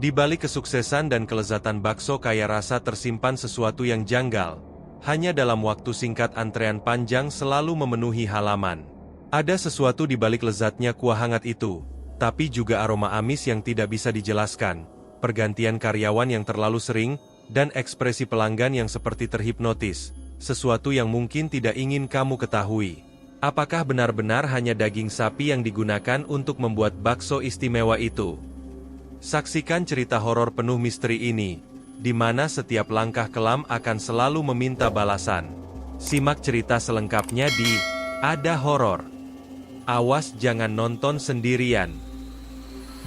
Di balik kesuksesan dan kelezatan bakso kaya rasa tersimpan sesuatu yang janggal. Hanya dalam waktu singkat antrean panjang selalu memenuhi halaman. Ada sesuatu di balik lezatnya kuah hangat itu, tapi juga aroma amis yang tidak bisa dijelaskan, pergantian karyawan yang terlalu sering, dan ekspresi pelanggan yang seperti terhipnotis, sesuatu yang mungkin tidak ingin kamu ketahui. Apakah benar-benar hanya daging sapi yang digunakan untuk membuat bakso istimewa itu? Saksikan cerita horor penuh misteri ini, di mana setiap langkah kelam akan selalu meminta balasan. Simak cerita selengkapnya di Ada Horor. Awas jangan nonton sendirian.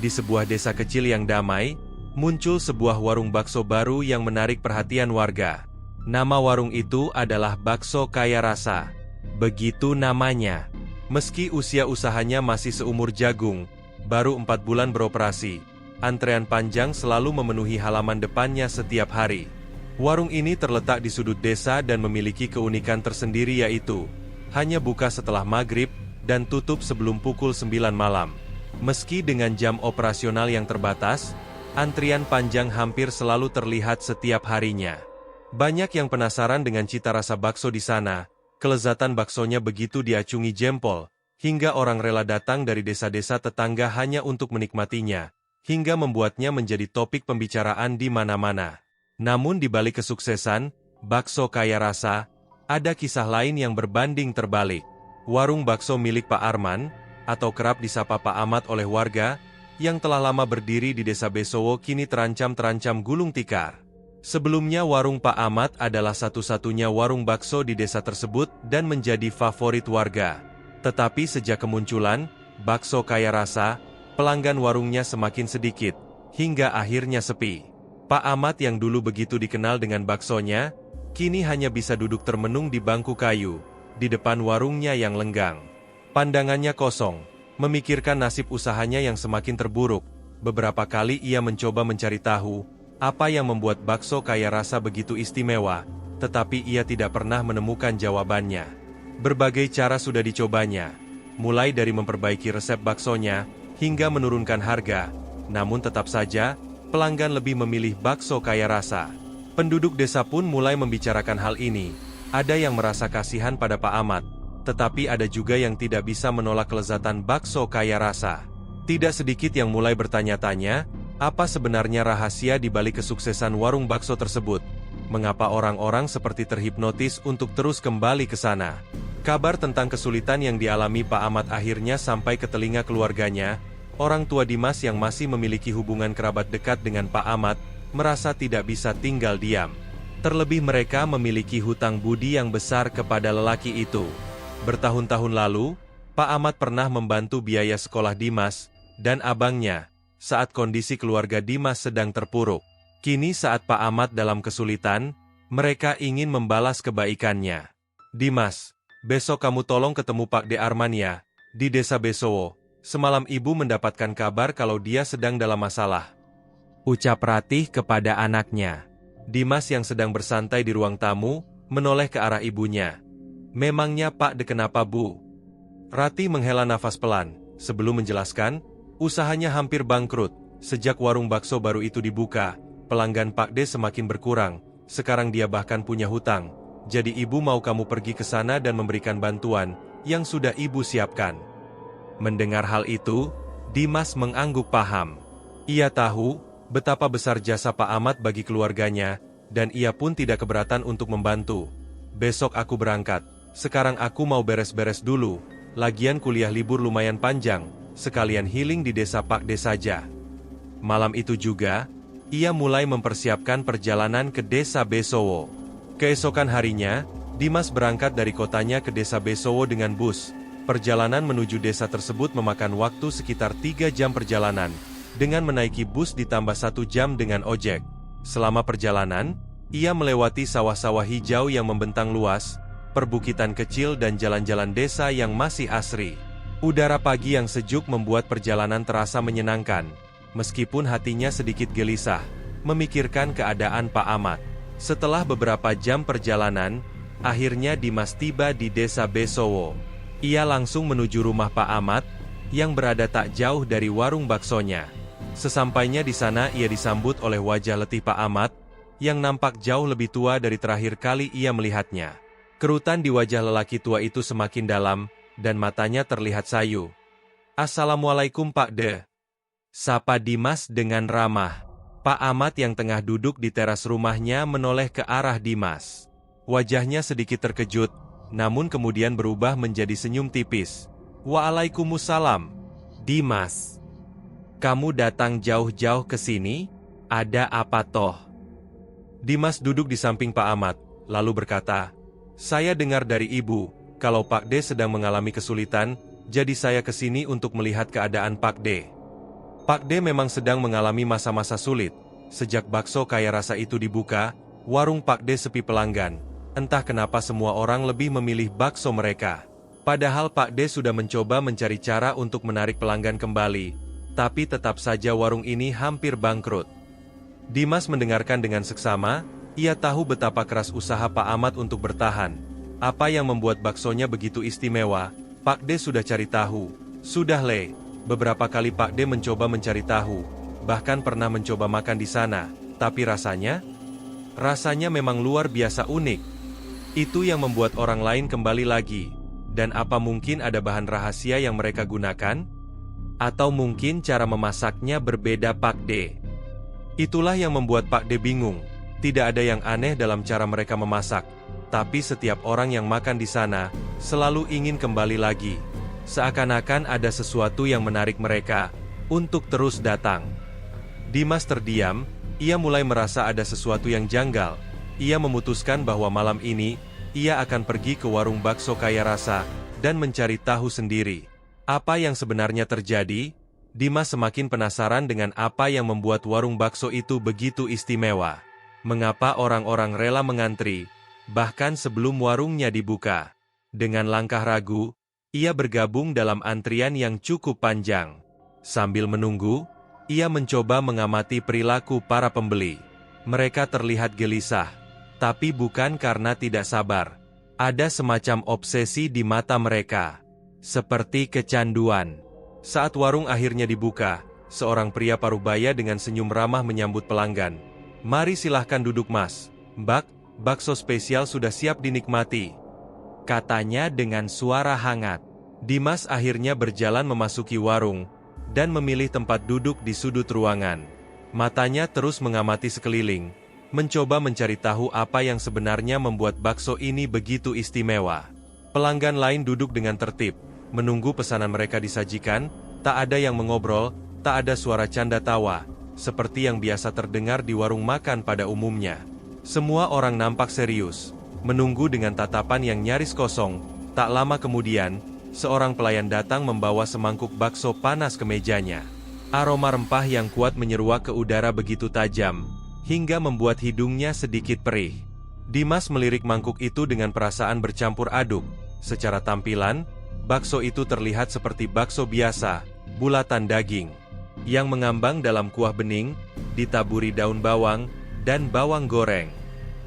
Di sebuah desa kecil yang damai, muncul sebuah warung bakso baru yang menarik perhatian warga. Nama warung itu adalah Bakso Kaya Rasa. Begitu namanya. Meski usia usahanya masih seumur jagung, baru 4 bulan beroperasi, antrean panjang selalu memenuhi halaman depannya setiap hari. Warung ini terletak di sudut desa dan memiliki keunikan tersendiri, yaitu hanya buka setelah maghrib dan tutup sebelum pukul 9 malam. Meski dengan jam operasional yang terbatas, antrian panjang hampir selalu terlihat setiap harinya. Banyak yang penasaran dengan cita rasa bakso di sana. Kelezatan baksonya begitu diacungi jempol, hingga orang rela datang dari desa-desa tetangga hanya untuk menikmatinya, hingga membuatnya menjadi topik pembicaraan di mana-mana. Namun di balik kesuksesan Bakso Kaya Rasa, ada kisah lain yang berbanding terbalik. Warung bakso milik Pak Arman, atau kerap disapa Pak Ahmad oleh warga, yang telah lama berdiri di Desa Besowo kini terancam gulung tikar. Sebelumnya warung Pak Ahmad adalah satu-satunya warung bakso di desa tersebut dan menjadi favorit warga. Tetapi sejak kemunculan Bakso Kaya Rasa, pelanggan warungnya semakin sedikit, hingga akhirnya sepi. Pak Ahmad yang dulu begitu dikenal dengan baksonya, kini hanya bisa duduk termenung di bangku kayu, di depan warungnya yang lenggang. Pandangannya kosong, memikirkan nasib usahanya yang semakin terburuk. Beberapa kali ia mencoba mencari tahu, apa yang membuat Bakso Kaya Rasa begitu istimewa, tetapi ia tidak pernah menemukan jawabannya. Berbagai cara sudah dicobanya, mulai dari memperbaiki resep baksonya, hingga menurunkan harga, namun tetap saja, pelanggan lebih memilih Bakso Kaya Rasa. Penduduk desa pun mulai membicarakan hal ini. Ada yang merasa kasihan pada Pak Ahmad, tetapi ada juga yang tidak bisa menolak kelezatan Bakso Kaya Rasa. Tidak sedikit yang mulai bertanya-tanya, apa sebenarnya rahasia di balik kesuksesan warung bakso tersebut? Mengapa orang-orang seperti terhipnotis untuk terus kembali ke sana? Kabar tentang kesulitan yang dialami Pak Ahmad akhirnya sampai ke telinga keluarganya. Orang tua Dimas yang masih memiliki hubungan kerabat dekat dengan Pak Ahmad, merasa tidak bisa tinggal diam. Terlebih mereka memiliki hutang budi yang besar kepada lelaki itu. Bertahun-tahun lalu, Pak Ahmad pernah membantu biaya sekolah Dimas dan abangnya, saat kondisi keluarga Dimas sedang terpuruk. Kini saat Pak Ahmad dalam kesulitan, mereka ingin membalas kebaikannya. Dimas, besok kamu tolong ketemu Pak De Arman ya, di Desa Besowo. Semalam ibu mendapatkan kabar kalau dia sedang dalam masalah. Ucap Ratih kepada anaknya. Dimas yang sedang bersantai di ruang tamu, menoleh ke arah ibunya. Memangnya Pak De kenapa Bu? Ratih menghela nafas pelan, sebelum menjelaskan, usahanya hampir bangkrut. Sejak warung bakso baru itu dibuka, pelanggan Pak De semakin berkurang. Sekarang dia bahkan punya hutang. Jadi ibu mau kamu pergi ke sana dan memberikan bantuan yang sudah ibu siapkan. Mendengar hal itu, Dimas mengangguk paham. Ia tahu betapa besar jasa Pak Ahmad bagi keluarganya, dan ia pun tidak keberatan untuk membantu. Besok aku berangkat. Sekarang aku mau beres-beres dulu. Lagian kuliah libur lumayan panjang. Sekalian healing di desa Pak De saja. Malam itu juga, ia mulai mempersiapkan perjalanan ke Desa Besowo. Keesokan harinya, Dimas berangkat dari kotanya ke Desa Besowo dengan bus. Perjalanan menuju desa tersebut memakan waktu sekitar 3 jam perjalanan, dengan menaiki bus ditambah 1 jam dengan ojek. Selama perjalanan, ia melewati sawah-sawah hijau yang membentang luas, perbukitan kecil dan jalan-jalan desa yang masih asri. Udara pagi yang sejuk membuat perjalanan terasa menyenangkan, meskipun hatinya sedikit gelisah, memikirkan keadaan Pak Ahmad. Setelah beberapa jam perjalanan, akhirnya Dimas tiba di Desa Besowo. Ia langsung menuju rumah Pak Ahmad, yang berada tak jauh dari warung baksonya. Sesampainya di sana ia disambut oleh wajah letih Pak Ahmad, yang nampak jauh lebih tua dari terakhir kali ia melihatnya. Kerutan di wajah lelaki tua itu semakin dalam, dan matanya terlihat sayu. "Assalamualaikum Pak De," sapa Dimas dengan ramah. Pak Ahmad yang tengah duduk di teras rumahnya menoleh ke arah Dimas. Wajahnya sedikit terkejut, namun kemudian berubah menjadi senyum tipis. "Waalaikumsalam, Dimas. Kamu datang jauh-jauh ke sini? Ada apa toh?" Dimas duduk di samping Pak Ahmad, lalu berkata, "Saya dengar dari ibu, kalau Pak D sedang mengalami kesulitan, jadi saya ke sini untuk melihat keadaan Pak D." Pak D memang sedang mengalami masa-masa sulit. Sejak bakso kaya rasa itu dibuka, warung Pak D sepi pelanggan. Entah kenapa semua orang lebih memilih bakso mereka. Padahal Pak D sudah mencoba mencari cara untuk menarik pelanggan kembali, tapi tetap saja warung ini hampir bangkrut. Dimas mendengarkan dengan seksama, ia tahu betapa keras usaha Pak Ahmad untuk bertahan. Apa yang membuat baksonya begitu istimewa? Pak D sudah cari tahu. Sudah beberapa kali Pak D mencoba mencari tahu, bahkan pernah mencoba makan di sana, tapi rasanya memang luar biasa unik. Itu yang membuat orang lain kembali lagi. Dan apa mungkin ada bahan rahasia yang mereka gunakan? Atau mungkin cara memasaknya berbeda Pak D? Itulah yang membuat Pak D bingung. Tidak ada yang aneh dalam cara mereka memasak, tapi setiap orang yang makan di sana selalu ingin kembali lagi. Seakan-akan ada sesuatu yang menarik mereka untuk terus datang. Dimas terdiam, ia mulai merasa ada sesuatu yang janggal. Ia memutuskan bahwa malam ini, ia akan pergi ke warung bakso kaya rasa dan mencari tahu sendiri. Apa yang sebenarnya terjadi? Dimas semakin penasaran dengan apa yang membuat warung bakso itu begitu istimewa. Mengapa orang-orang rela mengantri, bahkan sebelum warungnya dibuka? Dengan langkah ragu, ia bergabung dalam antrian yang cukup panjang. Sambil menunggu, ia mencoba mengamati perilaku para pembeli. Mereka terlihat gelisah, tapi bukan karena tidak sabar. Ada semacam obsesi di mata mereka, seperti kecanduan. Saat warung akhirnya dibuka, seorang pria parubaya dengan senyum ramah menyambut pelanggan. "Mari silahkan duduk Mas. Mbak, bakso spesial sudah siap dinikmati," katanya dengan suara hangat. Dimas akhirnya berjalan memasuki warung, dan memilih tempat duduk di sudut ruangan. Matanya terus mengamati sekeliling, mencoba mencari tahu apa yang sebenarnya membuat bakso ini begitu istimewa. Pelanggan lain duduk dengan tertib, menunggu pesanan mereka disajikan. Tak ada yang mengobrol, tak ada suara canda tawa, seperti yang biasa terdengar di warung makan pada umumnya. Semua orang nampak serius, menunggu dengan tatapan yang nyaris kosong. Tak lama kemudian, seorang pelayan datang membawa semangkuk bakso panas ke mejanya. Aroma rempah yang kuat menyeruak ke udara begitu tajam, hingga membuat hidungnya sedikit perih. Dimas melirik mangkuk itu dengan perasaan bercampur aduk. Secara tampilan, bakso itu terlihat seperti bakso biasa, bulatan daging, yang mengambang dalam kuah bening, ditaburi daun bawang, dan bawang goreng.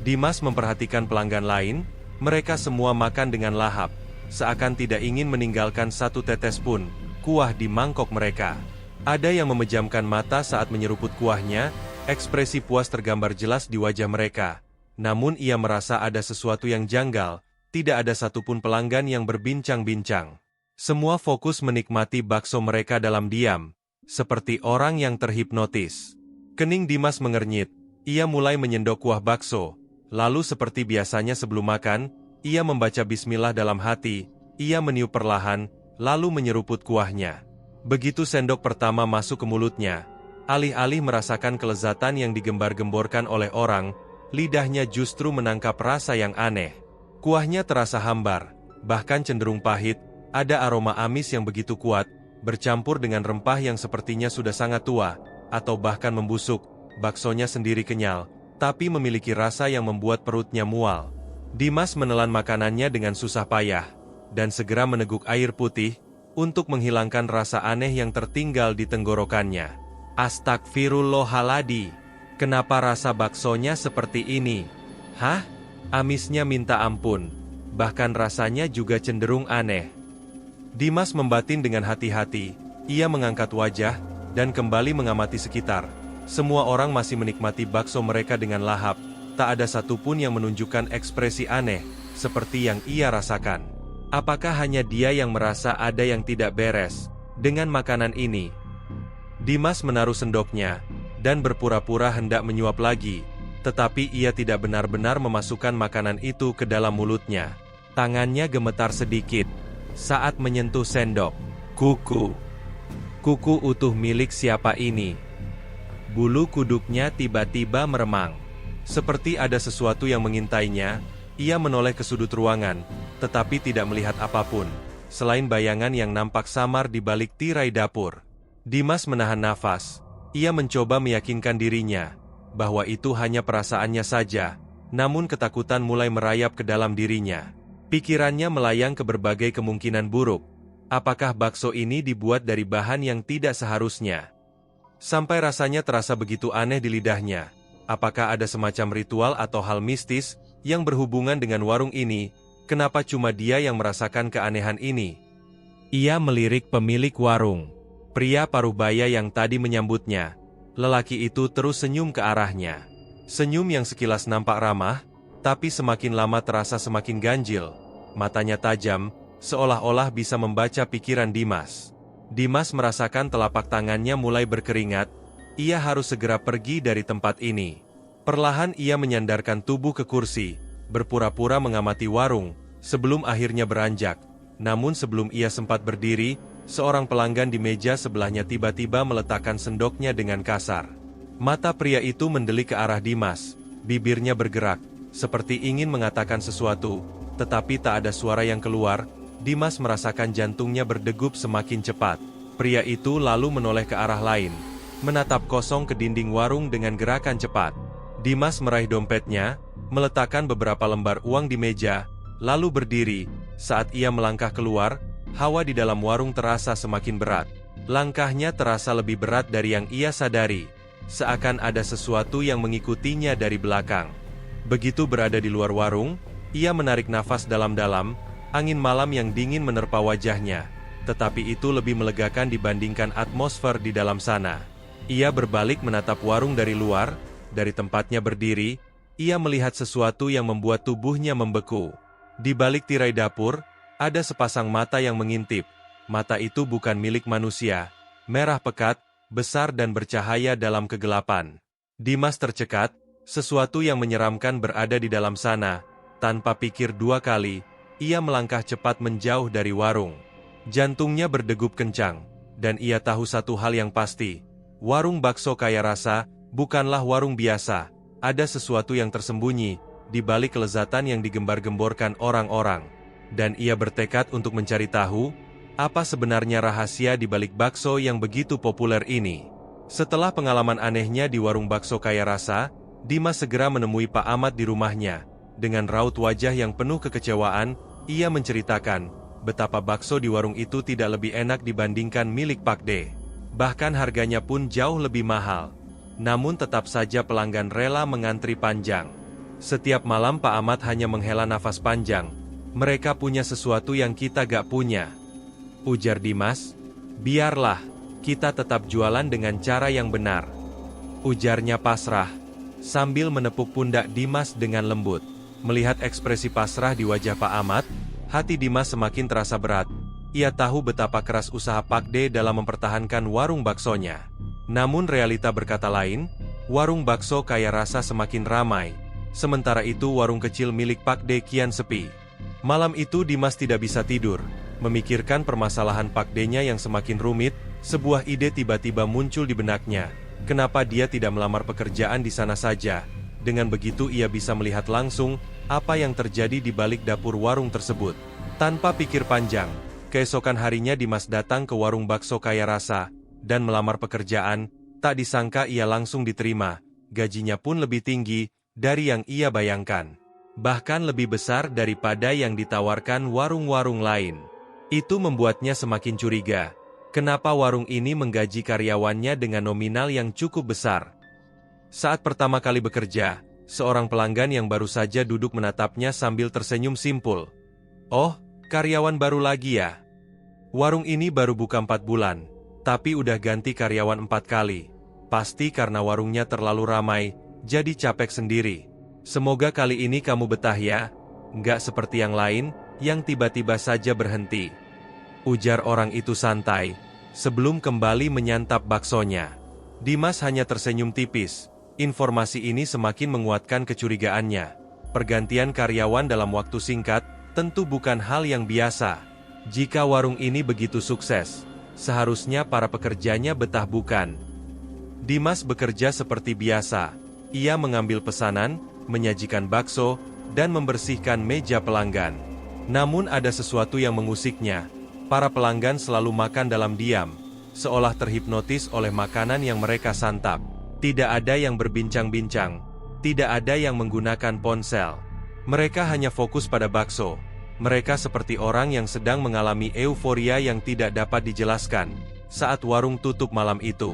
Dimas memperhatikan pelanggan lain, mereka semua makan dengan lahap, seakan tidak ingin meninggalkan satu tetes pun kuah di mangkok mereka. Ada yang memejamkan mata saat menyeruput kuahnya, ekspresi puas tergambar jelas di wajah mereka. Namun ia merasa ada sesuatu yang janggal. Tidak ada satupun pelanggan yang berbincang-bincang. Semua fokus menikmati bakso mereka dalam diam, seperti orang yang terhipnotis. Kening Dimas mengernyit, ia mulai menyendok kuah bakso. Lalu seperti biasanya sebelum makan, ia membaca bismillah dalam hati, ia meniup perlahan, lalu menyeruput kuahnya. Begitu sendok pertama masuk ke mulutnya, alih-alih merasakan kelezatan yang digembar-gemborkan oleh orang, lidahnya justru menangkap rasa yang aneh. Kuahnya terasa hambar, bahkan cenderung pahit, ada aroma amis yang begitu kuat, bercampur dengan rempah yang sepertinya sudah sangat tua, atau bahkan membusuk. Baksonya sendiri kenyal, tapi memiliki rasa yang membuat perutnya mual. Dimas menelan makanannya dengan susah payah, dan segera meneguk air putih, untuk menghilangkan rasa aneh yang tertinggal di tenggorokannya. Astagfirullahaladzim, kenapa rasa baksonya seperti ini? Hah? Amisnya minta ampun, bahkan rasanya juga cenderung aneh. Dimas membatin dengan hati-hati, ia mengangkat wajah, dan kembali mengamati sekitar. Semua orang masih menikmati bakso mereka dengan lahap, tak ada satupun yang menunjukkan ekspresi aneh, seperti yang ia rasakan. Apakah hanya dia yang merasa ada yang tidak beres dengan makanan ini? Dimas menaruh sendoknya, dan berpura-pura hendak menyuap lagi, tetapi ia tidak benar-benar memasukkan makanan itu ke dalam mulutnya. Tangannya gemetar sedikit saat menyentuh sendok. Kuku utuh milik siapa ini? Bulu kuduknya tiba-tiba meremang. Seperti ada sesuatu yang mengintainya, ia menoleh ke sudut ruangan, tetapi tidak melihat apapun, selain bayangan yang nampak samar di balik tirai dapur. Dimas menahan nafas. Ia mencoba meyakinkan dirinya bahwa itu hanya perasaannya saja, namun ketakutan mulai merayap ke dalam dirinya. Pikirannya melayang ke berbagai kemungkinan buruk. Apakah bakso ini dibuat dari bahan yang tidak seharusnya? Sampai rasanya terasa begitu aneh di lidahnya. Apakah ada semacam ritual atau hal mistis yang berhubungan dengan warung ini? Kenapa cuma dia yang merasakan keanehan ini? Ia melirik pemilik warung, pria parubaya yang tadi menyambutnya. Lelaki itu terus senyum ke arahnya. Senyum yang sekilas nampak ramah, tapi semakin lama terasa semakin ganjil. Matanya tajam, seolah-olah bisa membaca pikiran Dimas. Dimas merasakan telapak tangannya mulai berkeringat. Ia harus segera pergi dari tempat ini. Perlahan ia menyandarkan tubuh ke kursi, berpura-pura mengamati warung, sebelum akhirnya beranjak. Namun sebelum ia sempat berdiri, seorang pelanggan di meja sebelahnya tiba-tiba meletakkan sendoknya dengan kasar. Mata pria itu mendelik ke arah Dimas, bibirnya bergerak, seperti ingin mengatakan sesuatu, tetapi tak ada suara yang keluar. Dimas merasakan jantungnya berdegup semakin cepat. Pria itu lalu menoleh ke arah lain, menatap kosong ke dinding warung dengan gerakan cepat. Dimas meraih dompetnya, meletakkan beberapa lembar uang di meja, lalu berdiri. Saat ia melangkah keluar, hawa di dalam warung terasa semakin berat. Langkahnya terasa lebih berat dari yang ia sadari, seakan ada sesuatu yang mengikutinya dari belakang. Begitu berada di luar warung, ia menarik nafas dalam-dalam. Angin malam yang dingin menerpa wajahnya, tetapi itu lebih melegakan dibandingkan atmosfer di dalam sana. Ia berbalik menatap warung dari luar. Dari tempatnya berdiri, ia melihat sesuatu yang membuat tubuhnya membeku. Di balik tirai dapur, ada sepasang mata yang mengintip. Mata itu bukan milik manusia, merah pekat, besar dan bercahaya dalam kegelapan. Dimas tercekat, sesuatu yang menyeramkan berada di dalam sana. Tanpa pikir dua kali, ia melangkah cepat menjauh dari warung. Jantungnya berdegup kencang, dan ia tahu satu hal yang pasti. Warung bakso kaya rasa bukanlah warung biasa. Ada sesuatu yang tersembunyi di balik kelezatan yang digembar-gemborkan orang-orang. Dan ia bertekad untuk mencari tahu, apa sebenarnya rahasia di balik bakso yang begitu populer ini. Setelah pengalaman anehnya di warung bakso kaya rasa, Dimas segera menemui Pak Ahmad di rumahnya. Dengan raut wajah yang penuh kekecewaan, ia menceritakan betapa bakso di warung itu tidak lebih enak dibandingkan milik Pak D. Bahkan harganya pun jauh lebih mahal. Namun tetap saja pelanggan rela mengantri panjang. Setiap malam Pak Ahmad hanya menghela nafas panjang. Mereka punya sesuatu yang kita gak punya. Ujar Dimas, biarlah, kita tetap jualan dengan cara yang benar. Ujarnya pasrah, sambil menepuk pundak Dimas dengan lembut. Melihat ekspresi pasrah di wajah Pak Ahmad, hati Dimas semakin terasa berat. Ia tahu betapa keras usaha Pak D dalam mempertahankan warung baksonya. Namun realita berkata lain, warung bakso kaya rasa semakin ramai. Sementara itu warung kecil milik Pak D kian sepi. Malam itu Dimas tidak bisa tidur. Memikirkan permasalahan Pak D-nya yang semakin rumit, sebuah ide tiba-tiba muncul di benaknya. Kenapa dia tidak melamar pekerjaan di sana saja? Dengan begitu ia bisa melihat langsung apa yang terjadi di balik dapur warung tersebut. Tanpa pikir panjang, keesokan harinya Dimas datang ke warung bakso kaya rasa dan melamar pekerjaan. Tak disangka ia langsung diterima. Gajinya pun lebih tinggi dari yang ia bayangkan. Bahkan lebih besar daripada yang ditawarkan warung-warung lain. Itu membuatnya semakin curiga. Kenapa warung ini menggaji karyawannya dengan nominal yang cukup besar? Saat pertama kali bekerja, seorang pelanggan yang baru saja duduk menatapnya sambil tersenyum simpul. Oh, karyawan baru lagi ya? Warung ini baru buka 4 bulan. Tapi udah ganti karyawan 4 kali. Pasti karena warungnya terlalu ramai, jadi capek sendiri. Semoga kali ini kamu betah ya. Nggak seperti yang lain, yang tiba-tiba saja berhenti. Ujar orang itu santai, sebelum kembali menyantap baksonya. Dimas hanya tersenyum tipis. Informasi ini semakin menguatkan kecurigaannya. Pergantian karyawan dalam waktu singkat, tentu bukan hal yang biasa. Jika warung ini begitu sukses, seharusnya para pekerjanya betah bukan? Dimas bekerja seperti biasa. Ia mengambil pesanan, menyajikan bakso, dan membersihkan meja pelanggan. Namun ada sesuatu yang mengusiknya. Para pelanggan selalu makan dalam diam, seolah terhipnotis oleh makanan yang mereka santap. Tidak ada yang berbincang-bincang, tidak ada yang menggunakan ponsel. Mereka hanya fokus pada bakso. Mereka seperti orang yang sedang mengalami euforia yang tidak dapat dijelaskan saat warung tutup malam itu.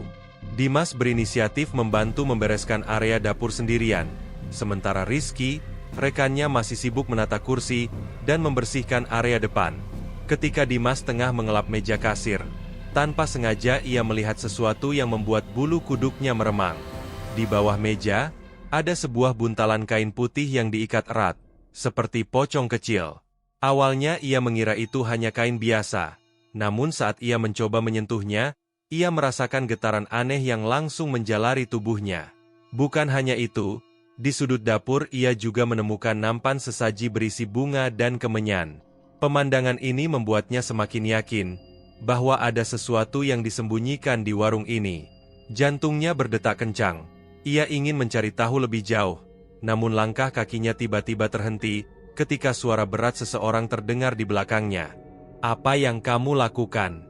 Dimas berinisiatif membantu membereskan area dapur sendirian, sementara Rizky, rekannya masih sibuk menata kursi dan membersihkan area depan. Ketika Dimas tengah mengelap meja kasir, tanpa sengaja ia melihat sesuatu yang membuat bulu kuduknya meremang. Di bawah meja, ada sebuah buntalan kain putih yang diikat erat, seperti pocong kecil. Awalnya ia mengira itu hanya kain biasa, namun saat ia mencoba menyentuhnya, ia merasakan getaran aneh yang langsung menjalari tubuhnya. Bukan hanya itu, di sudut dapur ia juga menemukan nampan sesaji berisi bunga dan kemenyan. Pemandangan ini membuatnya semakin yakin bahwa ada sesuatu yang disembunyikan di warung ini. Jantungnya berdetak kencang. Ia ingin mencari tahu lebih jauh, namun langkah kakinya tiba-tiba terhenti ketika suara berat seseorang terdengar di belakangnya. "Apa yang kamu lakukan?"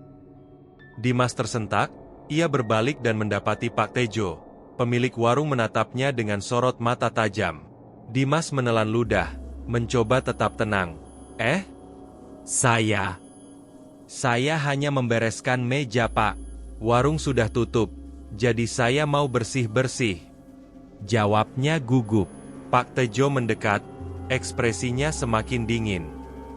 Dimas tersentak, ia berbalik dan mendapati Pak Tejo. Pemilik warung menatapnya dengan sorot mata tajam. Dimas menelan ludah, mencoba tetap tenang. Saya hanya membereskan meja, Pak. Warung sudah tutup, jadi saya mau bersih-bersih." Jawabnya gugup. Pak Tejo mendekat, ekspresinya semakin dingin.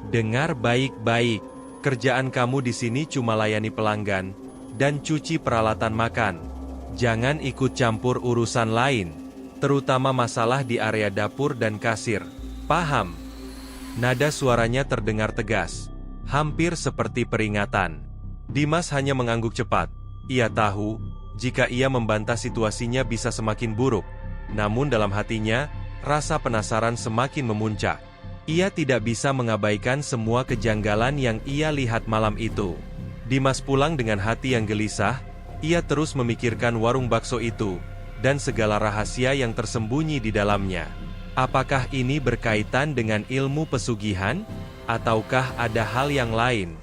"Dengar baik-baik, kerjaan kamu di sini cuma layani pelanggan dan cuci peralatan makan. Jangan ikut campur urusan lain, terutama masalah di area dapur dan kasir. Paham?" Nada suaranya terdengar tegas, hampir seperti peringatan. Dimas hanya mengangguk cepat. Ia tahu, jika ia membantah situasinya bisa semakin buruk. Namun dalam hatinya, rasa penasaran semakin memuncak. Ia tidak bisa mengabaikan semua kejanggalan yang ia lihat malam itu. Dimas pulang dengan hati yang gelisah. Ia terus memikirkan warung bakso itu, dan segala rahasia yang tersembunyi di dalamnya. Apakah ini berkaitan dengan ilmu pesugihan? Ataukah ada hal yang lain?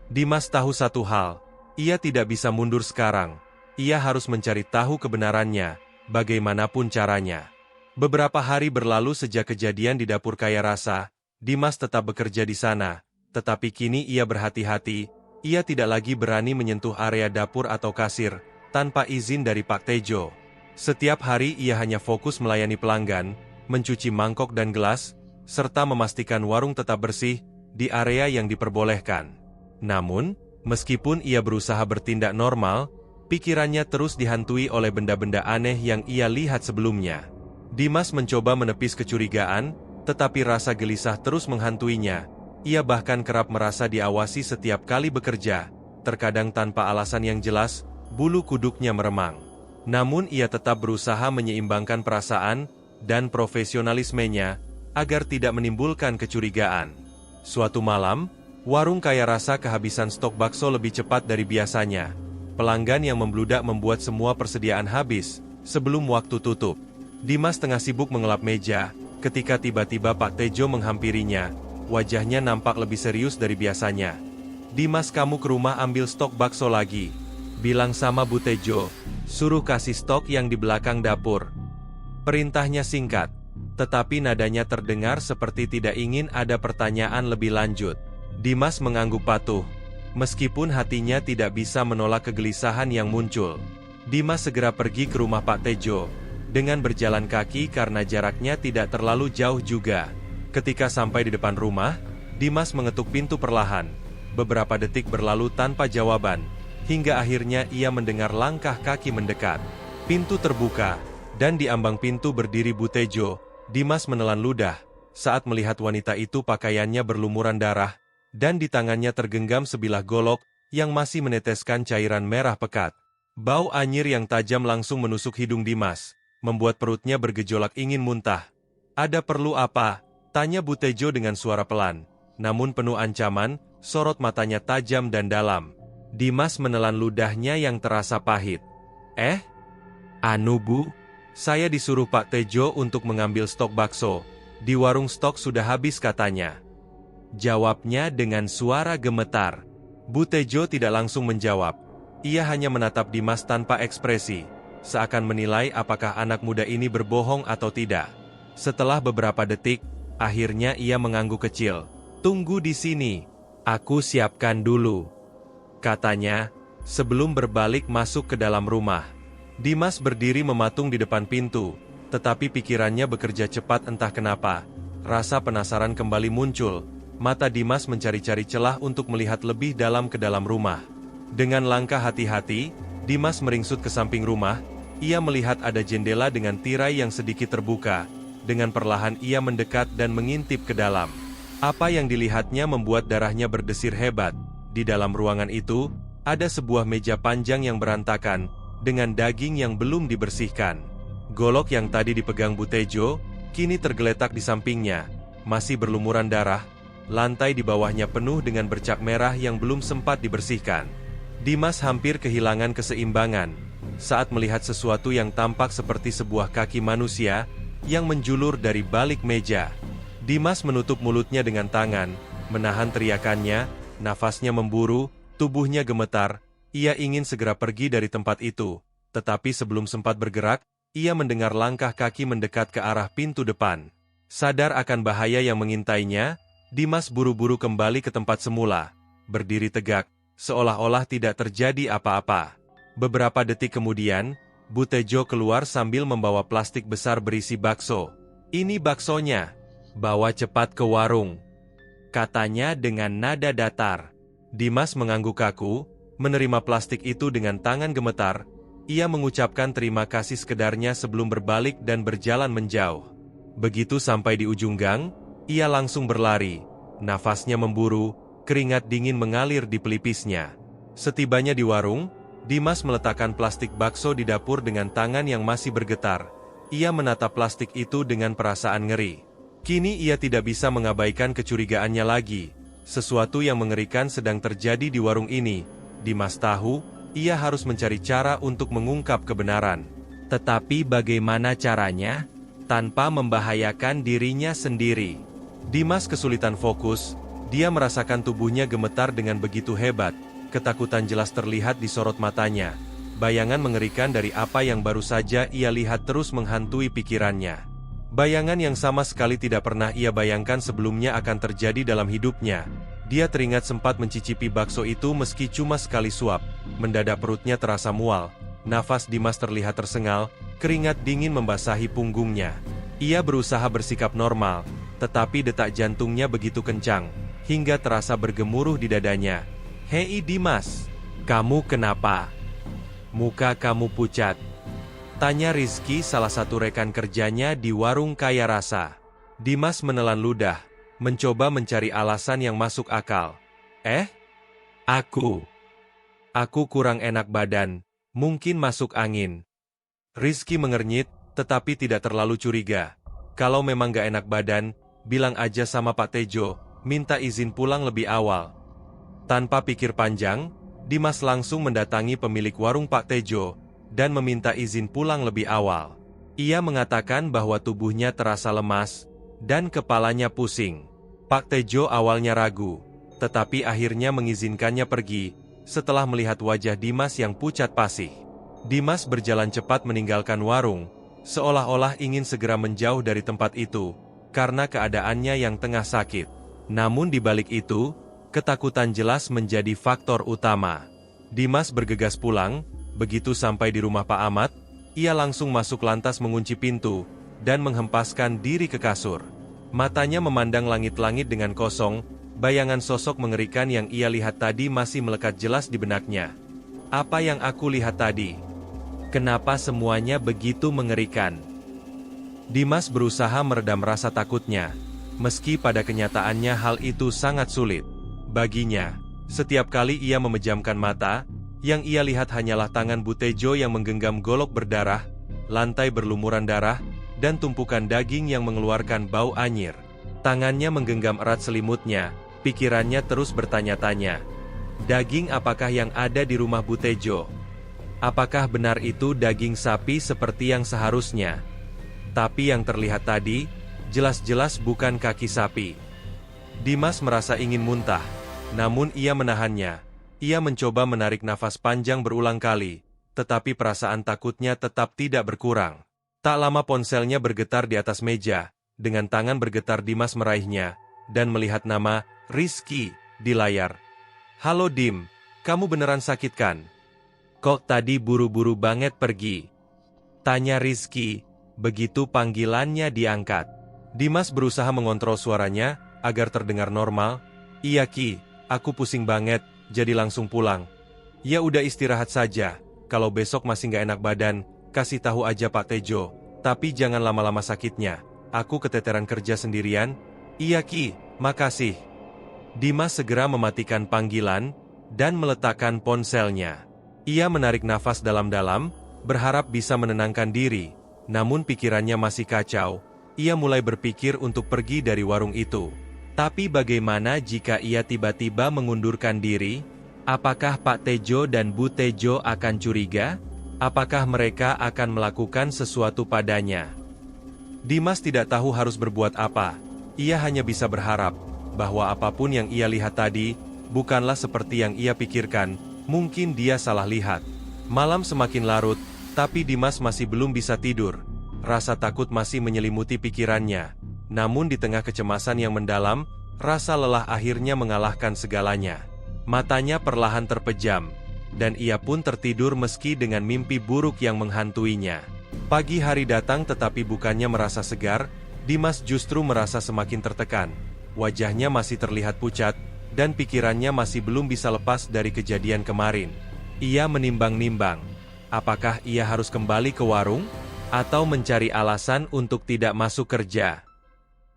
Dimas tahu satu hal, ia tidak bisa mundur sekarang. Ia harus mencari tahu kebenarannya, bagaimanapun caranya. Beberapa hari berlalu sejak kejadian di dapur kaya rasa. Dimas tetap bekerja di sana, tetapi kini ia berhati-hati. Ia tidak lagi berani menyentuh area dapur atau kasir, tanpa izin dari Pak Tejo. Setiap hari ia hanya fokus melayani pelanggan, mencuci mangkok dan gelas, serta memastikan warung tetap bersih di area yang diperbolehkan. Namun, meskipun ia berusaha bertindak normal, pikirannya terus dihantui oleh benda-benda aneh yang ia lihat sebelumnya. Dimas mencoba menepis kecurigaan, tetapi rasa gelisah terus menghantuinya. Ia bahkan kerap merasa diawasi setiap kali bekerja, terkadang tanpa alasan yang jelas, bulu kuduknya meremang. Namun ia tetap berusaha menyeimbangkan perasaan dan profesionalismenya, agar tidak menimbulkan kecurigaan. Suatu malam, warung kaya rasa kehabisan stok bakso lebih cepat dari biasanya. Pelanggan yang membludak membuat semua persediaan habis sebelum waktu tutup. Dimas tengah sibuk mengelap meja, ketika tiba-tiba Pak Tejo menghampirinya. Wajahnya nampak lebih serius dari biasanya. "Dimas, kamu ke rumah ambil stok bakso lagi. Bilang sama Bu Tejo, suruh kasih stok yang di belakang dapur." Perintahnya singkat, tetapi nadanya terdengar seperti tidak ingin ada pertanyaan lebih lanjut. Dimas mengangguk patuh. Meskipun hatinya tidak bisa menolak kegelisahan yang muncul. Dimas segera pergi ke rumah Pak Tejo, dengan berjalan kaki karena jaraknya tidak terlalu jauh juga. Ketika sampai di depan rumah, Dimas mengetuk pintu perlahan. Beberapa detik berlalu tanpa jawaban. hingga akhirnya ia mendengar langkah kaki mendekat. Pintu terbuka, dan di ambang pintu berdiri Butejo. Dimas menelan ludah saat melihat wanita itu pakaiannya berlumuran darah, dan di tangannya tergenggam sebilah golok yang masih meneteskan cairan merah pekat. Bau anyir yang tajam langsung menusuk hidung Dimas, membuat perutnya bergejolak ingin muntah. "Ada perlu apa?" tanya Butejo dengan suara pelan, namun penuh ancaman. Sorot matanya tajam dan dalam. Dimas menelan ludahnya yang terasa pahit. Anu Bu, saya disuruh Pak Tejo untuk mengambil stok bakso. Di warung stok sudah habis katanya. Jawabnya dengan suara gemetar. Butejo tidak langsung menjawab. Ia hanya menatap Dimas tanpa ekspresi, seakan menilai apakah anak muda ini berbohong atau tidak. Setelah beberapa detik, akhirnya ia mengangguk kecil. "Tunggu di sini. Aku siapkan dulu," katanya, sebelum berbalik masuk ke dalam rumah. Dimas berdiri mematung di depan pintu, tetapi pikirannya bekerja cepat entah kenapa. Rasa penasaran kembali muncul, mata Dimas mencari-cari celah untuk melihat lebih dalam ke dalam rumah. Dengan langkah hati-hati, Dimas meringsut ke samping rumah. Ia melihat ada jendela dengan tirai yang sedikit terbuka. Dengan perlahan ia mendekat dan mengintip ke dalam. Apa yang dilihatnya membuat darahnya berdesir hebat. Di dalam ruangan itu, ada sebuah meja panjang yang berantakan, dengan daging yang belum dibersihkan. Golok yang tadi dipegang Butejo, kini tergeletak di sampingnya, masih berlumuran darah. Lantai di bawahnya penuh dengan bercak merah yang belum sempat dibersihkan. Dimas hampir kehilangan keseimbangan saat melihat sesuatu yang tampak seperti sebuah kaki manusia yang menjulur dari balik meja. Dimas menutup mulutnya dengan tangan, menahan teriakannya, nafasnya memburu, tubuhnya gemetar. Ia ingin segera pergi dari tempat itu, tetapi sebelum sempat bergerak, ia mendengar langkah kaki mendekat ke arah pintu depan. Sadar akan bahaya yang mengintainya, Dimas buru-buru kembali ke tempat semula, berdiri tegak, seolah-olah tidak terjadi apa-apa. Beberapa detik kemudian, Butejo keluar sambil membawa plastik besar berisi bakso. "Ini baksonya. Bawa cepat ke warung," katanya dengan nada datar. Dimas mengangguk kaku, menerima plastik itu dengan tangan gemetar. Ia mengucapkan terima kasih sekedarnya sebelum berbalik dan berjalan menjauh. Begitu sampai di ujung gang, ia langsung berlari. Nafasnya memburu, keringat dingin mengalir di pelipisnya. Setibanya di warung, Dimas meletakkan plastik bakso di dapur dengan tangan yang masih bergetar. Ia menatap plastik itu dengan perasaan ngeri. Kini ia tidak bisa mengabaikan kecurigaannya lagi. Sesuatu yang mengerikan sedang terjadi di warung ini. Dimas tahu, ia harus mencari cara untuk mengungkap kebenaran. Tetapi bagaimana caranya? Tanpa membahayakan dirinya sendiri. Dimas kesulitan fokus, dia merasakan tubuhnya gemetar dengan begitu hebat. Ketakutan jelas terlihat di sorot matanya. Bayangan mengerikan dari apa yang baru saja ia lihat terus menghantui pikirannya. Bayangan yang sama sekali tidak pernah ia bayangkan sebelumnya akan terjadi dalam hidupnya. Dia teringat sempat mencicipi bakso itu meski cuma sekali suap. Mendadak perutnya terasa mual. Nafas Dimas terlihat tersengal, keringat dingin membasahi punggungnya. Ia berusaha bersikap normal, tetapi detak jantungnya begitu kencang, hingga terasa bergemuruh di dadanya. "Hei Dimas, kamu kenapa? Muka kamu pucat," tanya Rizky, salah satu rekan kerjanya di warung kaya rasa. Dimas menelan ludah, mencoba mencari alasan yang masuk akal. Aku kurang enak badan, mungkin masuk angin." Rizky mengernyit, tetapi tidak terlalu curiga. "Kalau memang gak enak badan, bilang aja sama Pak Tejo, minta izin pulang lebih awal." Tanpa pikir panjang, Dimas langsung mendatangi pemilik warung Pak Tejo, dan meminta izin pulang lebih awal. Ia mengatakan bahwa tubuhnya terasa lemas, dan kepalanya pusing. Pak Tejo awalnya ragu, tetapi akhirnya mengizinkannya pergi, setelah melihat wajah Dimas yang pucat pasih. Dimas berjalan cepat meninggalkan warung, seolah-olah ingin segera menjauh dari tempat itu, karena keadaannya yang tengah sakit. Namun di balik itu, ketakutan jelas menjadi faktor utama. Dimas bergegas pulang. Begitu sampai di rumah Pak Ahmad, ia langsung masuk lantas mengunci pintu, dan menghempaskan diri ke kasur. Matanya memandang langit-langit dengan kosong, bayangan sosok mengerikan yang ia lihat tadi masih melekat jelas di benaknya. Apa yang aku lihat tadi? Kenapa semuanya begitu mengerikan? Dimas berusaha meredam rasa takutnya, meski pada kenyataannya hal itu sangat sulit. Baginya, setiap kali ia memejamkan mata, yang ia lihat hanyalah tangan Butejo yang menggenggam golok berdarah, lantai berlumuran darah, dan tumpukan daging yang mengeluarkan bau anyir. Tangannya menggenggam erat selimutnya, pikirannya terus bertanya-tanya. Daging apakah yang ada di rumah Butejo? Apakah benar itu daging sapi seperti yang seharusnya? Tapi yang terlihat tadi, jelas-jelas bukan kaki sapi. Dimas merasa ingin muntah, namun ia menahannya. Ia mencoba menarik nafas panjang berulang kali, tetapi perasaan takutnya tetap tidak berkurang. Tak lama ponselnya bergetar di atas meja, dengan tangan bergetar Dimas meraihnya, dan melihat nama Rizky di layar. "Halo Dim, kamu beneran sakit kan? Kok tadi buru-buru banget pergi?" tanya Rizky, begitu panggilannya diangkat. Dimas berusaha mengontrol suaranya, agar terdengar normal. "Iya Ki, aku pusing banget, jadi langsung pulang." "Ya udah istirahat saja, kalau besok masih nggak enak badan, kasih tahu aja Pak Tejo, tapi jangan lama-lama sakitnya, aku keteteran kerja sendirian." "Iya Ki, makasih." Dimas segera mematikan panggilan, dan meletakkan ponselnya. Ia menarik nafas dalam-dalam, berharap bisa menenangkan diri, namun pikirannya masih kacau. Ia mulai berpikir untuk pergi dari warung itu. Tapi bagaimana jika ia tiba-tiba mengundurkan diri? Apakah Pak Tejo dan Bu Tejo akan curiga? Apakah mereka akan melakukan sesuatu padanya? Dimas tidak tahu harus berbuat apa. Ia hanya bisa berharap bahwa apapun yang ia lihat tadi bukanlah seperti yang ia pikirkan. Mungkin dia salah lihat. Malam semakin larut, tapi Dimas masih belum bisa tidur. Rasa takut masih menyelimuti pikirannya. Namun di tengah kecemasan yang mendalam, rasa lelah akhirnya mengalahkan segalanya. Matanya perlahan terpejam, dan ia pun tertidur meski dengan mimpi buruk yang menghantuinya. Pagi hari datang tetapi bukannya merasa segar, Dimas justru merasa semakin tertekan. Wajahnya masih terlihat pucat, dan pikirannya masih belum bisa lepas dari kejadian kemarin. Ia menimbang-nimbang, apakah ia harus kembali ke warung? Atau mencari alasan untuk tidak masuk kerja.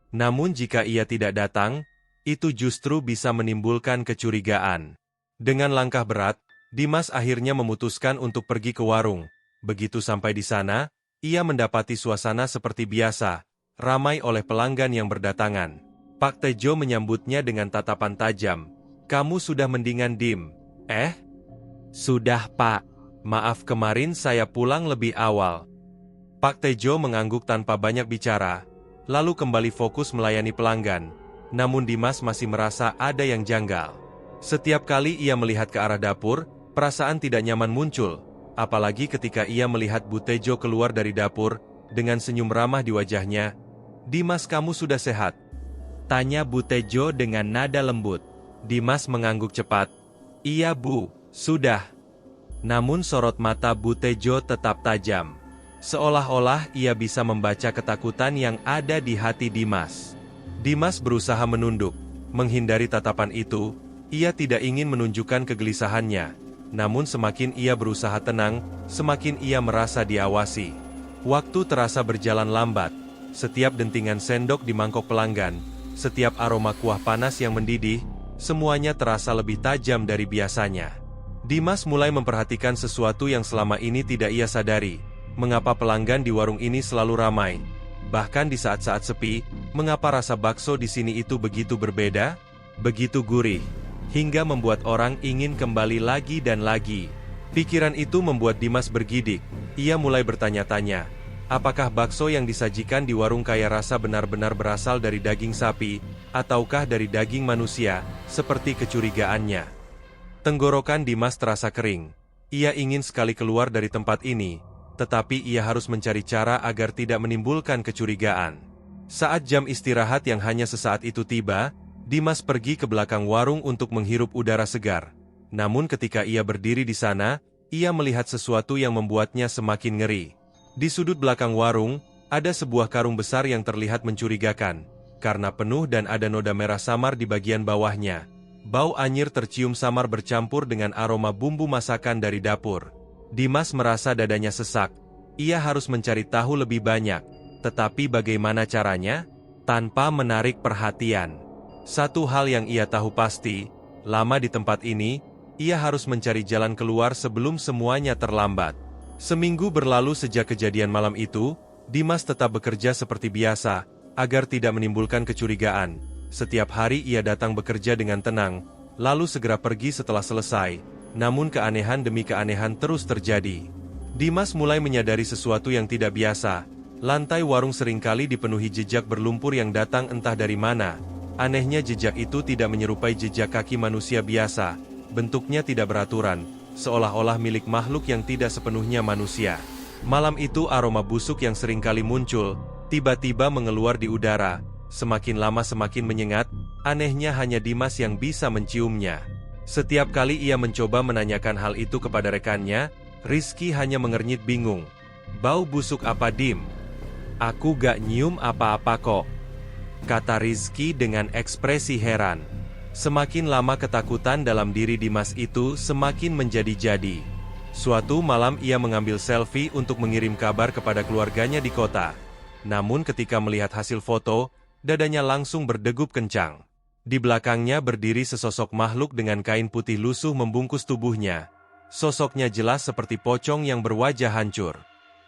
Namun jika ia tidak datang, itu justru bisa menimbulkan kecurigaan. Dengan langkah berat, Dimas akhirnya memutuskan untuk pergi ke warung. Begitu sampai di sana, ia mendapati suasana seperti biasa, ramai oleh pelanggan yang berdatangan. Pak Tejo menyambutnya dengan tatapan tajam. "Kamu sudah mendingan Dim?" "Sudah Pak. Maaf kemarin saya pulang lebih awal." Pak Tejo mengangguk tanpa banyak bicara, lalu kembali fokus melayani pelanggan. Namun Dimas masih merasa ada yang janggal. Setiap kali ia melihat ke arah dapur, perasaan tidak nyaman muncul, apalagi ketika ia melihat Bu Tejo keluar dari dapur, dengan senyum ramah di wajahnya. "Dimas, kamu sudah sehat?" tanya Bu Tejo dengan nada lembut. Dimas mengangguk cepat. "Iya Bu, sudah." Namun sorot mata Bu Tejo tetap tajam. Seolah-olah ia bisa membaca ketakutan yang ada di hati Dimas. Dimas berusaha menunduk, menghindari tatapan itu. Ia tidak ingin menunjukkan kegelisahannya. Namun semakin ia berusaha tenang, semakin ia merasa diawasi. Waktu terasa berjalan lambat. Setiap dentingan sendok di mangkok pelanggan, setiap aroma kuah panas yang mendidih, semuanya terasa lebih tajam dari biasanya. Dimas mulai memperhatikan sesuatu yang selama ini tidak ia sadari. Mengapa pelanggan di warung ini selalu ramai? Bahkan di saat-saat sepi, mengapa rasa bakso di sini itu begitu berbeda? Begitu gurih, hingga membuat orang ingin kembali lagi dan lagi. Pikiran itu membuat Dimas bergidik. Ia mulai bertanya-tanya, apakah bakso yang disajikan di warung kaya rasa benar-benar berasal dari daging sapi, ataukah dari daging manusia, seperti kecurigaannya. Tenggorokan Dimas terasa kering. Ia ingin sekali keluar dari tempat ini, tetapi ia harus mencari cara agar tidak menimbulkan kecurigaan. Saat jam istirahat yang hanya sesaat itu tiba, Dimas pergi ke belakang warung untuk menghirup udara segar. Namun ketika ia berdiri di sana, ia melihat sesuatu yang membuatnya semakin ngeri. Di sudut belakang warung, ada sebuah karung besar yang terlihat mencurigakan, karena penuh dan ada noda merah samar di bagian bawahnya. Bau anyir tercium samar bercampur dengan aroma bumbu masakan dari dapur. Dimas merasa dadanya sesak. Ia harus mencari tahu lebih banyak. Tetapi bagaimana caranya? Tanpa menarik perhatian. Satu hal yang ia tahu pasti, lama di tempat ini, ia harus mencari jalan keluar sebelum semuanya terlambat. Seminggu berlalu sejak kejadian malam itu, Dimas tetap bekerja seperti biasa, agar tidak menimbulkan kecurigaan. Setiap hari ia datang bekerja dengan tenang, lalu segera pergi setelah selesai. Namun keanehan demi keanehan terus terjadi. Dimas mulai menyadari sesuatu yang tidak biasa. Lantai warung seringkali dipenuhi jejak berlumpur yang datang entah dari mana. Anehnya jejak itu tidak menyerupai jejak kaki manusia biasa. Bentuknya tidak beraturan, seolah-olah milik makhluk yang tidak sepenuhnya manusia. Malam itu aroma busuk yang seringkali muncul, tiba-tiba mengeluar di udara. Semakin lama semakin menyengat, anehnya hanya Dimas yang bisa menciumnya. Setiap kali ia mencoba menanyakan hal itu kepada rekannya, Rizky hanya mengernyit bingung. "Bau busuk apa, Dim?" "Aku gak nyium apa-apa kok," kata Rizky dengan ekspresi heran. Semakin lama ketakutan dalam diri Dimas itu semakin menjadi-jadi. Suatu malam ia mengambil selfie untuk mengirim kabar kepada keluarganya di kota. Namun ketika melihat hasil foto, dadanya langsung berdegup kencang. Di belakangnya berdiri sesosok makhluk dengan kain putih lusuh membungkus tubuhnya. Sosoknya jelas seperti pocong yang berwajah hancur.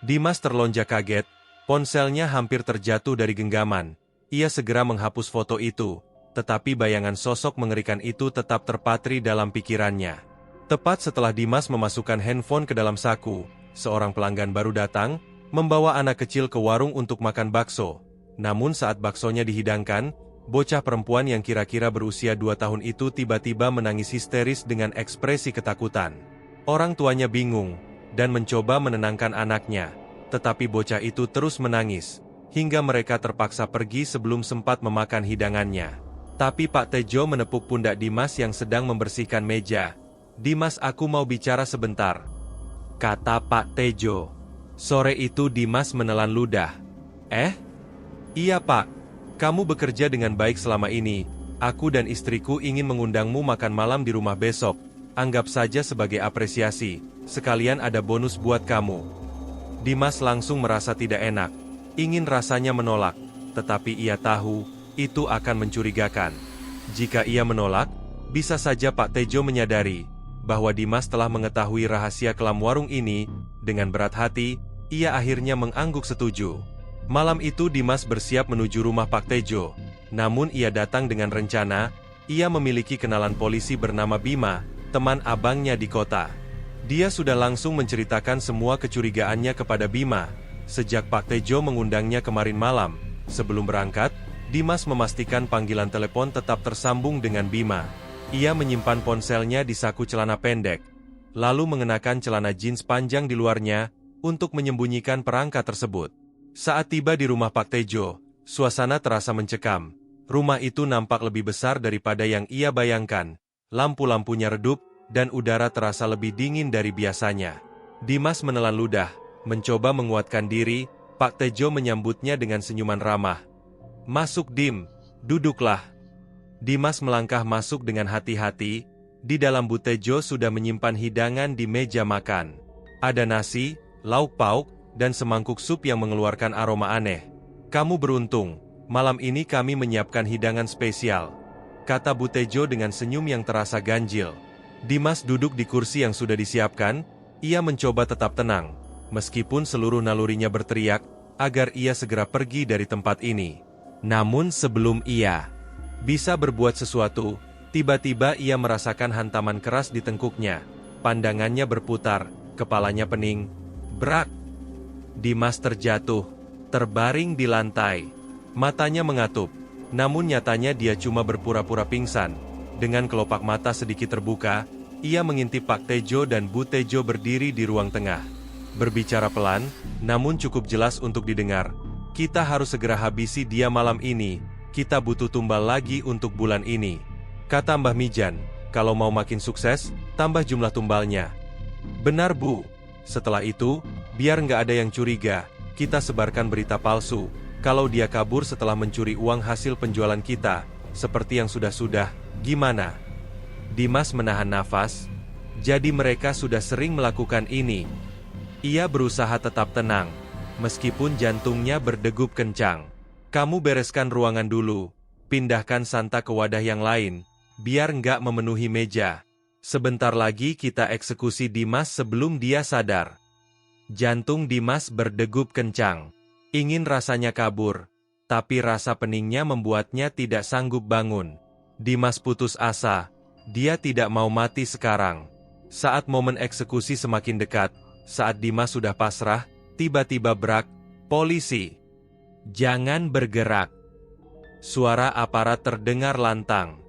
Dimas terlonjak kaget, ponselnya hampir terjatuh dari genggaman. Ia segera menghapus foto itu, tetapi bayangan sosok mengerikan itu tetap terpatri dalam pikirannya. Tepat setelah Dimas memasukkan handphone ke dalam saku, seorang pelanggan baru datang, membawa anak kecil ke warung untuk makan bakso. Namun saat baksonya dihidangkan, bocah perempuan yang kira-kira berusia 2 tahun itu tiba-tiba menangis histeris dengan ekspresi ketakutan. Orang tuanya bingung, dan mencoba menenangkan anaknya. Tetapi bocah itu terus menangis, hingga mereka terpaksa pergi sebelum sempat memakan hidangannya. Tapi Pak Tejo menepuk pundak Dimas yang sedang membersihkan meja. "Dimas, aku mau bicara sebentar," kata Pak Tejo. Sore itu Dimas menelan ludah. Iya Pak, kamu bekerja dengan baik selama ini. Aku dan istriku ingin mengundangmu makan malam di rumah besok. Anggap saja sebagai apresiasi, sekalian ada bonus buat kamu." Dimas langsung merasa tidak enak. Ingin rasanya menolak, tetapi ia tahu, itu akan mencurigakan. Jika ia menolak, bisa saja Pak Tejo menyadari, bahwa Dimas telah mengetahui rahasia kelam warung ini. Dengan berat hati, ia akhirnya mengangguk setuju. Malam itu Dimas bersiap menuju rumah Pak Tejo. Namun ia datang dengan rencana, ia memiliki kenalan polisi bernama Bima, teman abangnya di kota. Dia sudah langsung menceritakan semua kecurigaannya kepada Bima. Sejak Pak Tejo mengundangnya kemarin malam, sebelum berangkat, Dimas memastikan panggilan telepon tetap tersambung dengan Bima. Ia menyimpan ponselnya di saku celana pendek, lalu mengenakan celana jeans panjang di luarnya, untuk menyembunyikan perangkat tersebut. Saat tiba di rumah Pak Tejo, suasana terasa mencekam. Rumah itu nampak lebih besar daripada yang ia bayangkan. Lampu-lampunya redup, dan udara terasa lebih dingin dari biasanya. Dimas menelan ludah, mencoba menguatkan diri. Pak Tejo menyambutnya dengan senyuman ramah. "Masuk Dim, duduklah." Dimas melangkah masuk dengan hati-hati. Di dalam Bu Tejo sudah menyimpan hidangan di meja makan. Ada nasi, lauk pauk, dan semangkuk sup yang mengeluarkan aroma aneh. "Kamu beruntung, malam ini kami menyiapkan hidangan spesial," kata Bu Tejo dengan senyum yang terasa ganjil. Dimas duduk di kursi yang sudah disiapkan. Ia mencoba tetap tenang, meskipun seluruh nalurinya berteriak, agar ia segera pergi dari tempat ini. Namun sebelum ia bisa berbuat sesuatu, tiba-tiba ia merasakan hantaman keras di tengkuknya. Pandangannya berputar, kepalanya pening. Brak! Dimas terjatuh, terbaring di lantai. Matanya mengatup, namun nyatanya dia cuma berpura-pura pingsan. Dengan kelopak mata sedikit terbuka, ia mengintip Pak Tejo dan Bu Tejo berdiri di ruang tengah. Berbicara pelan, namun cukup jelas untuk didengar. "Kita harus segera habisi dia malam ini. Kita butuh tumbal lagi untuk bulan ini," kata Mbah Mijan. "Kalau mau makin sukses, tambah jumlah tumbalnya." "Benar Bu." Setelah itu, biar nggak ada yang curiga, kita sebarkan berita palsu. Kalau dia kabur setelah mencuri uang hasil penjualan kita, seperti yang sudah-sudah, gimana? Dimas menahan nafas. Jadi mereka sudah sering melakukan ini. Ia berusaha tetap tenang, meskipun jantungnya berdegup kencang. Kamu bereskan ruangan dulu. Pindahkan Santa ke wadah yang lain, biar nggak memenuhi meja. Sebentar lagi kita eksekusi Dimas sebelum dia sadar. Jantung Dimas berdegup kencang. Ingin rasanya kabur, tapi rasa peningnya membuatnya tidak sanggup bangun. Dimas putus asa. Dia tidak mau mati sekarang. Saat momen eksekusi semakin dekat, saat Dimas sudah pasrah, tiba-tiba brak, polisi. Jangan bergerak. Suara aparat terdengar lantang.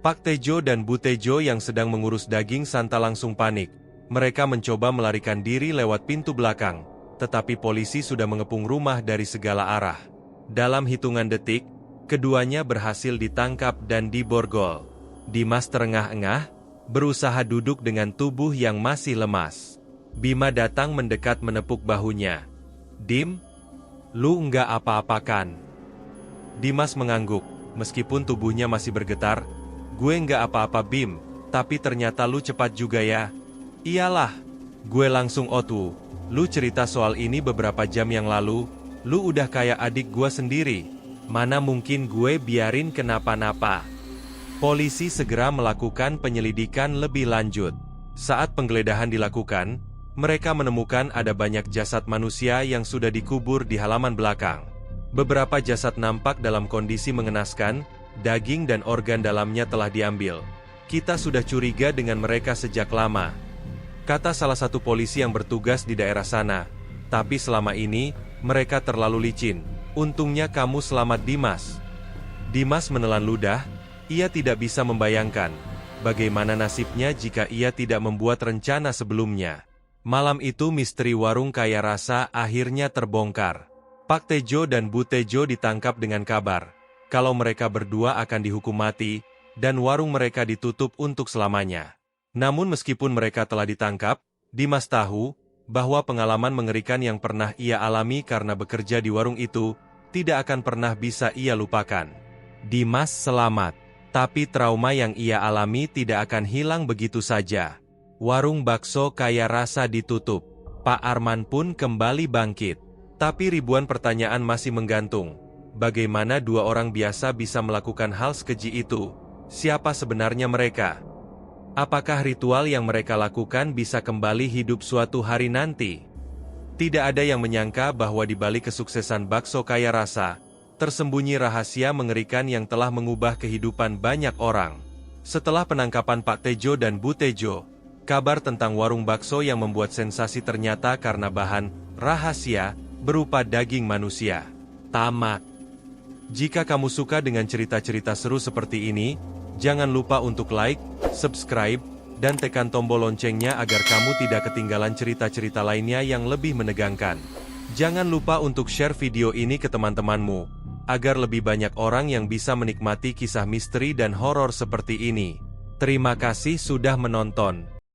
Pak Tejo dan Bu Tejo yang sedang mengurus daging Santa langsung panik. Mereka mencoba melarikan diri lewat pintu belakang, tetapi polisi sudah mengepung rumah dari segala arah. Dalam hitungan detik, keduanya berhasil ditangkap dan diborgol. Dimas terengah-engah, berusaha duduk dengan tubuh yang masih lemas. Bima datang mendekat menepuk bahunya. Dim, lu nggak apa-apa kan? Dimas mengangguk, meskipun tubuhnya masih bergetar. Gue nggak apa-apa Bim, tapi ternyata lu cepat juga ya. Iyalah, gue langsung otu. Lu cerita soal ini beberapa jam yang lalu, lu udah kayak adik gue sendiri. Mana mungkin gue biarin kenapa-napa. Polisi segera melakukan penyelidikan lebih lanjut. Saat penggeledahan dilakukan, mereka menemukan ada banyak jasad manusia yang sudah dikubur di halaman belakang. Beberapa jasad nampak dalam kondisi mengenaskan, daging dan organ dalamnya telah diambil. Kita sudah curiga dengan mereka sejak lama, kata salah satu polisi yang bertugas di daerah sana. Tapi selama ini, mereka terlalu licin. Untungnya kamu selamat Dimas. Dimas menelan ludah. Ia tidak bisa membayangkan bagaimana nasibnya jika ia tidak membuat rencana sebelumnya. Malam itu misteri warung kaya rasa akhirnya terbongkar. Pak Tejo dan Bu Tejo ditangkap dengan kabar kalau mereka berdua akan dihukum mati, dan warung mereka ditutup untuk selamanya. Namun meskipun mereka telah ditangkap, Dimas tahu bahwa pengalaman mengerikan yang pernah ia alami karena bekerja di warung itu tidak akan pernah bisa ia lupakan. Dimas selamat, tapi trauma yang ia alami tidak akan hilang begitu saja. Warung bakso kaya rasa ditutup. Pak Arman pun kembali bangkit. Tapi ribuan pertanyaan masih menggantung. Bagaimana dua orang biasa bisa melakukan hal sekeji itu? Siapa sebenarnya mereka? Apakah ritual yang mereka lakukan bisa kembali hidup suatu hari nanti? Tidak ada yang menyangka bahwa di balik kesuksesan bakso kaya rasa, tersembunyi rahasia mengerikan yang telah mengubah kehidupan banyak orang. Setelah penangkapan Pak Tejo dan Bu Tejo, kabar tentang warung bakso yang membuat sensasi ternyata karena bahan rahasia berupa daging manusia. Tamat. Jika kamu suka dengan cerita-cerita seru seperti ini, jangan lupa untuk like, subscribe, dan tekan tombol loncengnya agar kamu tidak ketinggalan cerita-cerita lainnya yang lebih menegangkan. Jangan lupa untuk share video ini ke teman-temanmu, agar lebih banyak orang yang bisa menikmati kisah misteri dan horor seperti ini. Terima kasih sudah menonton.